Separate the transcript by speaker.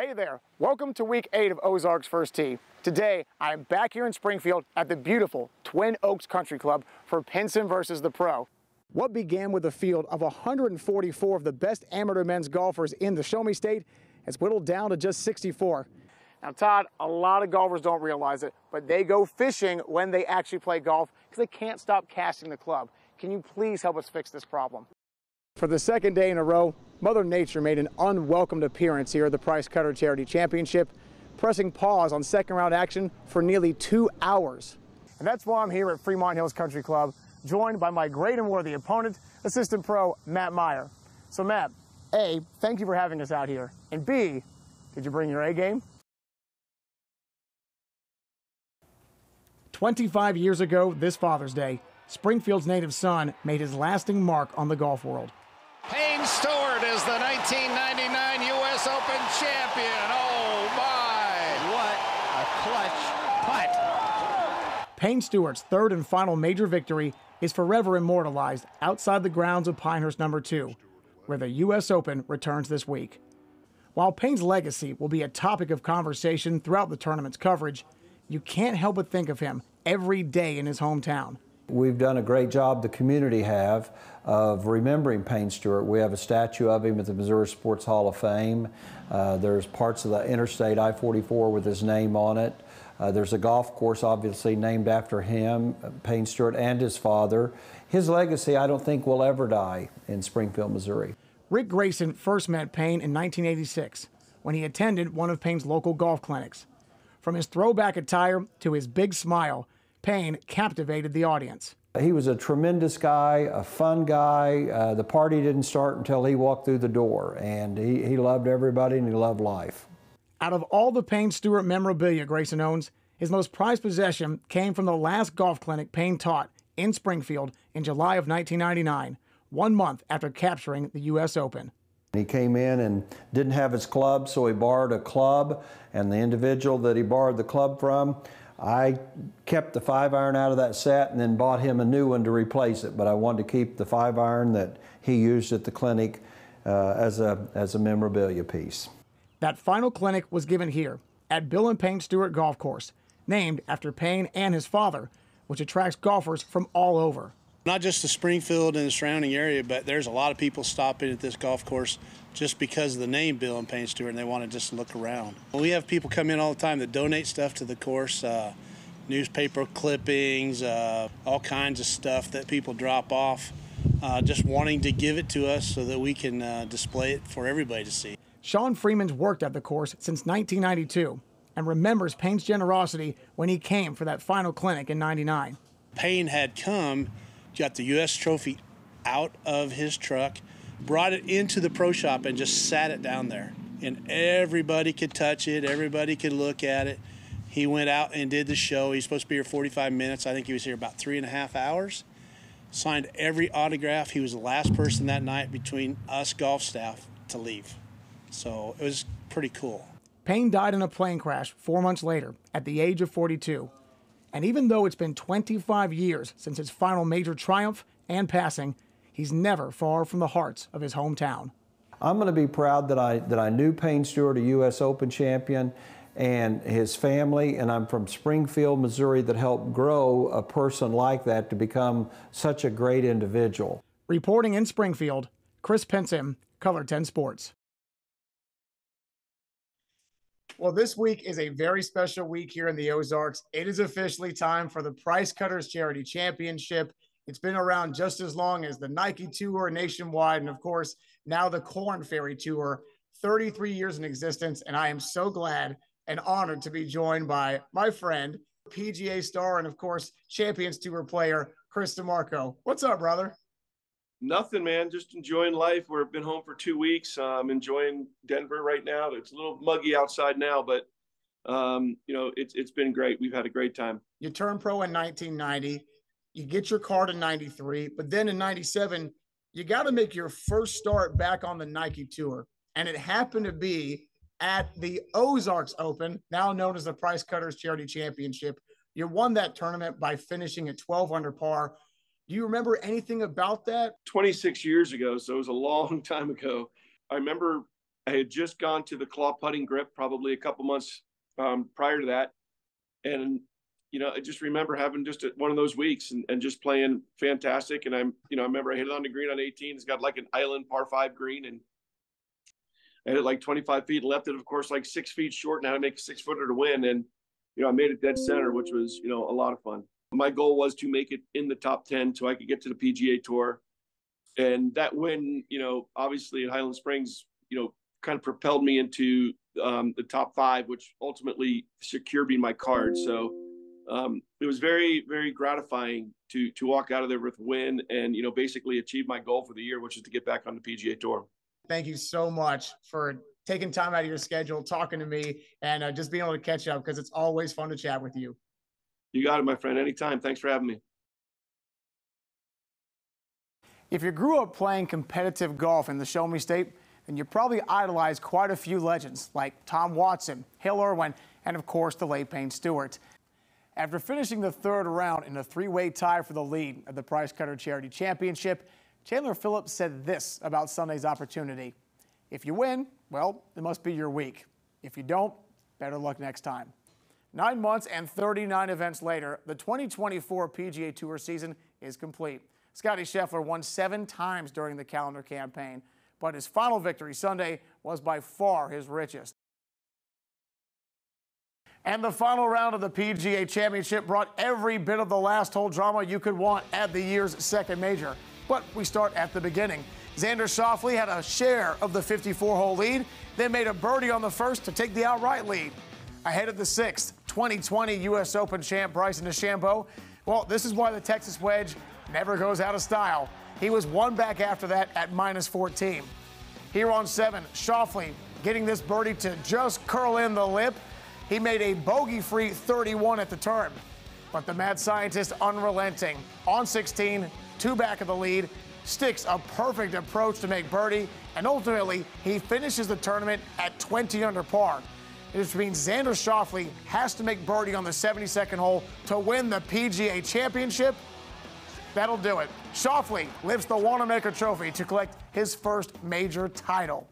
Speaker 1: Hey there, welcome to week 8 of Ozarks First Tee. Today, I am back here in Springfield at the beautiful Twin Oaks Country Club for Pinson versus the Pro. What began with a field of 144 of the best amateur men's golfers in the Show Me State has whittled down to just 64. Now, Todd, a lot of golfers don't realize it, but they go fishing when they actually play golf because they can't stop casting the club. Can you please help us fix this problem? For the second day in a row, Mother Nature made an unwelcomed appearance here at the Price Cutter Charity Championship, pressing pause on second round action for nearly 2 hours. And that's why I'm here at Fremont Hills Country Club, joined by my great and worthy opponent, assistant pro Matt Meyer. So Matt, A, thank you for having us out here, and B, did you bring your A game? 25 years ago this Father's Day, Springfield's native son made his lasting mark on the golf world.
Speaker 2: Payne Stewart is the 1999 U.S. Open champion. Oh, my. What a clutch putt.
Speaker 1: Payne Stewart's third and final major victory is forever immortalized outside the grounds of Pinehurst No. 2, where the U.S. Open returns this week. While Payne's legacy will be a topic of conversation throughout the tournament's coverage, you can't help but think of him every day in his hometown.
Speaker 3: We've done a great job, the community have, of remembering Payne Stewart. We have a statue of him at the Missouri Sports Hall of Fame. There's parts of the Interstate I-44 with his name on it. There's a golf course obviously named after him, Payne Stewart, and his father. His legacy, I don't think, will ever die in Springfield, Missouri.
Speaker 1: Rick Grayson first met Payne in 1986 when he attended one of Payne's local golf clinics. From his throwback attire to his big smile, Payne captivated the audience.
Speaker 3: He was a tremendous guy, a fun guy. The party didn't start until he walked through the door, and he loved everybody and he loved life.
Speaker 1: Out of all the Payne Stewart memorabilia Grayson owns, his most prized possession came from the last golf clinic Payne taught in Springfield in July of 1999, 1 month after capturing the U.S. Open.
Speaker 3: He came in and didn't have his club, so he borrowed a club, and the individual that he borrowed the club from, I kept the 5-iron out of that set and then bought him a new one to replace it, but I wanted to keep the 5-iron that he used at the clinic as a memorabilia piece.
Speaker 1: That final clinic was given here at Bill and Payne Stewart Golf Course, named after Payne and his father, which attracts golfers from all over.
Speaker 4: Not just the Springfield and the surrounding area, but there's a lot of people stopping at this golf course just because of the name Bill and Payne Stewart, and they want to just look around. We have people come in all the time that donate stuff to the course, newspaper clippings, all kinds of stuff that people drop off, just wanting to give it to us so that we can display it for everybody to see.
Speaker 1: Sean Freeman's worked at the course since 1992 and remembers Payne's generosity when he came for that final clinic in '99.
Speaker 4: Payne had come, got the U.S. trophy out of his truck, brought it into the pro shop and just sat it down there. And everybody could touch it, everybody could look at it. He went out and did the show. He's supposed to be here 45 minutes. I think he was here about 3.5 hours. Signed every autograph. He was the last person that night between us golf staff to leave. So it was pretty cool.
Speaker 1: Payne died in a plane crash 4 months later at the age of 42. And even though it's been 25 years since his final major triumph and passing, he's never far from the hearts of his hometown.
Speaker 3: I'm going to be proud that I knew Payne Stewart, a U.S. Open champion, and his family, and I'm from Springfield, Missouri, that helped grow a person like that to become such a great individual.
Speaker 1: Reporting in Springfield, Chris Pinson, Color 10 Sports. Well, this week is a very special week here in the Ozarks. It is officially time for the Price Cutters Charity Championship. It's been around just as long as the Nike Tour nationwide, and of course, now the Corn Ferry Tour, 33 years in existence, and I am so glad and honored to be joined by my friend, PGA star, and of course, Champions Tour player, Chris Dimarco. What's up, brother?
Speaker 5: Nothing, man. Just enjoying life. We've been home for 2 weeks. Enjoying Denver right now. It's a little muggy outside now, but it's been great. We've had a great time.
Speaker 1: You turned pro in 1990. You get your card in 93, but then in 97, you got to make your first start back on the Nike Tour. And it happened to be at the Ozarks Open, now known as the Price Cutters Charity Championship. You won that tournament by finishing at 12 under par. Do you remember anything about that?
Speaker 5: 26 years ago, so it was a long time ago. I remember I had just gone to the claw putting grip probably a couple months prior to that. And, you know, I just remember having just one of those weeks and just playing fantastic. And I remember I hit it on the green on 18. It's got like an island par 5 green, and I hit it like 25 feet and left it, of course, like 6 feet short, and how to make a 6-footer to win. And, you know, I made it dead center, which was, you know, a lot of fun. My goal was to make it in the top 10 so I could get to the PGA Tour. And that win, you know, obviously at Highland Springs, you know, kind of propelled me into the top 5, which ultimately secured me my card. So it was very, very gratifying to walk out of there with a win and, you know, basically achieve my goal for the year, which is to get back on the PGA Tour.
Speaker 1: Thank you so much for taking time out of your schedule, talking to me, and just being able to catch up, because it's always fun to chat with you.
Speaker 5: You got it, my friend. Anytime. Thanks for having me.
Speaker 1: If you grew up playing competitive golf in the Show Me State, then you probably idolized quite a few legends like Tom Watson, Hale Irwin, and of course the late Payne Stewart. After finishing the 3rd round in a 3-way tie for the lead at the Price Cutter Charity Championship, Chandler Phillips said this about Sunday's opportunity: "If you win, well, it must be your week. If you don't, better luck next time." 9 months and 39 events later, the 2024 PGA Tour season is complete. Scotty Scheffler won 7 times during the calendar campaign, but his final victory Sunday was by far his richest. And the final round of the PGA Championship brought every bit of the last hole drama you could want at the year's second major. But we start at the beginning. Xander Schauffele had a share of the 54-hole lead, then made a birdie on the first to take the outright lead. Ahead of the 6th, 2020 U.S. Open champ Bryson DeChambeau, well, this is why the Texas wedge never goes out of style. He was 1 back after that at -14. Here on 7, Schauffele getting this birdie to just curl in the lip. He made a bogey-free 31 at the turn. But the mad scientist unrelenting. On 16, 2 back of the lead, sticks a perfect approach to make birdie, and ultimately he finishes the tournament at 20 under par. This means Xander Schauffele has to make birdie on the 72nd hole to win the PGA Championship. That'll do it. Schauffele lifts the Wanamaker Trophy to collect his first major title.